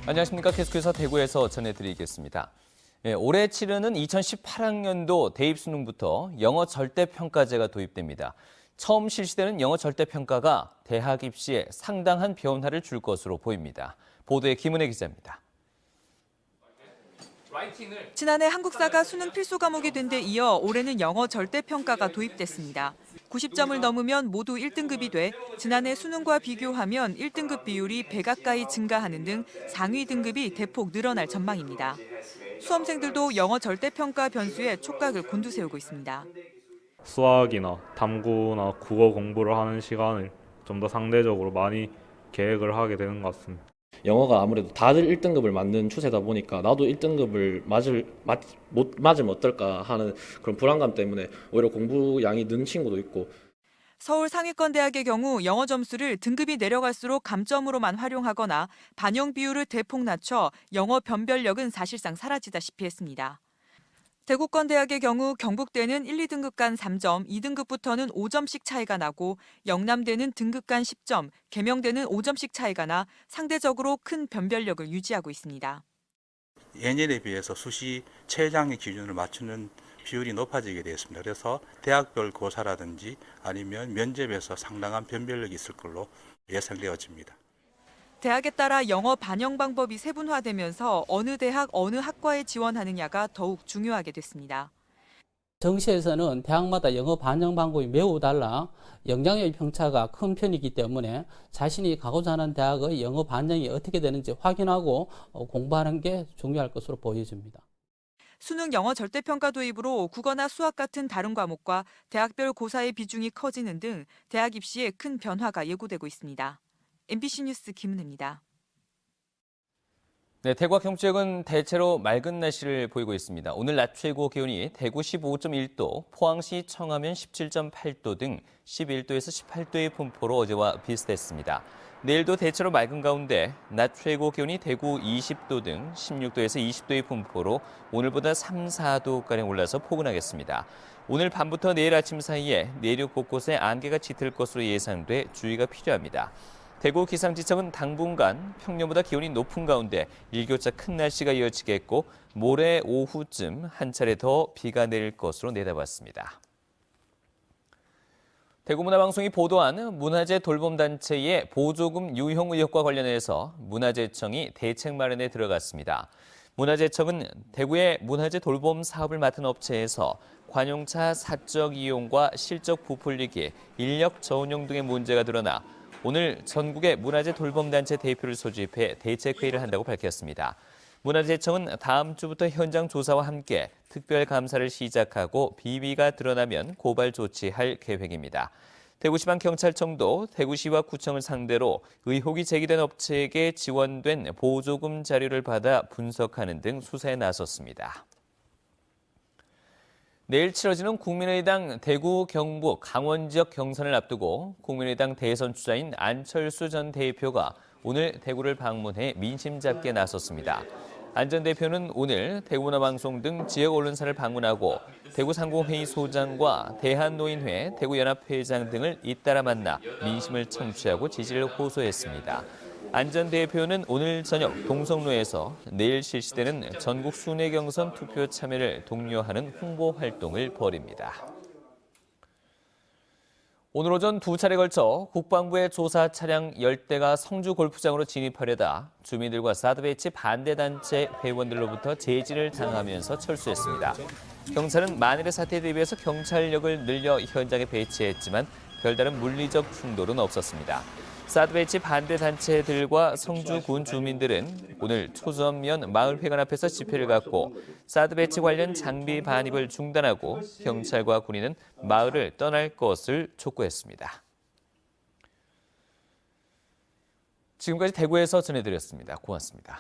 안녕하십니까. 계속해서 대구에서 전해드리겠습니다. 올해 치르는 2018학년도 대입수능부터 영어 절대평가제가 도입됩니다. 처음 실시되는 영어 절대평가가 대학 입시에 상당한 변화를 줄 것으로 보입니다. 보도에 김은혜 기자입니다. 지난해 한국사가 수능 필수 과목이 된 데 이어 올해는 영어 절대평가가 도입됐습니다. 90점을 넘으면 모두 1등급이 돼 지난해 수능과 비교하면 1등급 비율이 100 가까이 증가하는 등 상위 등급이 대폭 늘어날 전망입니다. 수험생들도 영어 절대평가 변수에 촉각을 곤두세우고 있습니다. 수학이나 탐구나 국어 공부를 하는 시간을 좀 더 상대적으로 많이 계획을 하게 되는 것 같습니다. 영어가 아무래도 다들 1등급을 맞는 추세다 보니까 나도 1등급을 못 맞으면 어떨까 하는 그런 불안감 때문에 오히려 공부량이 는 친구도 있고. 서울 상위권 대학의 경우 영어 점수를 등급이 내려갈수록 감점으로만 활용하거나 반영 비율을 대폭 낮춰 영어 변별력은 사실상 사라지다시피 했습니다. 대구권 대학의 경우 경북대는 1, 2등급 간 3점, 2등급부터는 5점씩 차이가 나고 영남대는 등급 간 10점, 계명대는 5점씩 차이가 나 상대적으로 큰 변별력을 유지하고 있습니다. 예년에 비해서 수시 최장의 기준을 맞추는 비율이 높아지게 되었습니다. 그래서 대학별 고사라든지 아니면 면접에서 상당한 변별력이 있을 걸로 예상되어집니다. 대학에 따라 영어 반영 방법이 세분화되면서 어느 대학, 어느 학과에 지원하느냐가 더욱 중요하게 됐습니다. 정시에서는 대학마다 영어 반영 방법이 매우 달라 영향력 편차가 큰 편이기 때문에 자신이 가고자 하는 대학의 영어 반영이 어떻게 되는지 확인하고 공부하는 게 중요할 것으로 보여집니다. 수능 영어 절대평가 도입으로 국어나 수학 같은 다른 과목과 대학별 고사의 비중이 커지는 등 대학 입시에 큰 변화가 예고되고 있습니다. MBC 뉴스 김은혜입니다. 네, 대구와 경북 지역은 대체로 맑은 날씨를 보이고 있습니다. 오늘 낮 최고 기온이 대구 15.1도, 포항시 청하면 17.8도 등 11도에서 18도의 분포로 어제와 비슷했습니다. 내일도 대체로 맑은 가운데 낮 최고 기온이 대구 20도 등 16도에서 20도의 분포로 오늘보다 3, 4도가량 올라서 포근하겠습니다. 오늘 밤부터 내일 아침 사이에 내륙 곳곳에 안개가 짙을 것으로 예상돼 주의가 필요합니다. 대구 기상지청은 당분간 평년보다 기온이 높은 가운데 일교차 큰 날씨가 이어지겠고 모레 오후쯤 한 차례 더 비가 내릴 것으로 내다봤습니다. 대구문화방송이 보도한 문화재 돌봄단체의 보조금 유형 의혹과 관련해서 문화재청이 대책 마련에 들어갔습니다. 문화재청은 대구의 문화재 돌봄 사업을 맡은 업체에서 관용차 사적 이용과 실적 부풀리기, 인력 저운용 등의 문제가 드러나 오늘 전국의 문화재 돌봄단체 대표를 소집해 대책회의를 한다고 밝혔습니다. 문화재청은 다음 주부터 현장 조사와 함께 특별감사를 시작하고 비위가 드러나면 고발 조치할 계획입니다. 대구지방경찰청도 대구시와 구청을 상대로 의혹이 제기된 업체에게 지원된 보조금 자료를 받아 분석하는 등 수사에 나섰습니다. 내일 치러지는 국민의당 대구, 경북, 강원 지역 경선을 앞두고 국민의당 대선 주자인 안철수 전 대표가 오늘 대구를 방문해 민심 잡기에 나섰습니다. 안 전 대표는 오늘 대구문화방송 등 지역 언론사를 방문하고 대구상공회의 소장과 대한노인회, 대구연합회장 등을 잇따라 만나 민심을 청취하고 지지를 호소했습니다. 안 전 대표는 오늘 저녁 동성로에서 내일 실시되는 전국 순회 경선 투표 참여를 독려하는 홍보 활동을 벌입니다. 오늘 오전 두 차례 걸쳐 국방부의 조사 차량 10대가 성주 골프장으로 진입하려다 주민들과 사드 배치 반대 단체 회원들로부터 제지를 당하면서 철수했습니다. 경찰은 만일의 사태에 대비해서 경찰력을 늘려 현장에 배치했지만 별다른 물리적 충돌은 없었습니다. 사드 배치 반대 단체들과 성주군 주민들은 오늘 초전면 마을회관 앞에서 집회를 갖고 사드 배치 관련 장비 반입을 중단하고 경찰과 군인은 마을을 떠날 것을 촉구했습니다. 지금까지 대구에서 전해드렸습니다. 고맙습니다.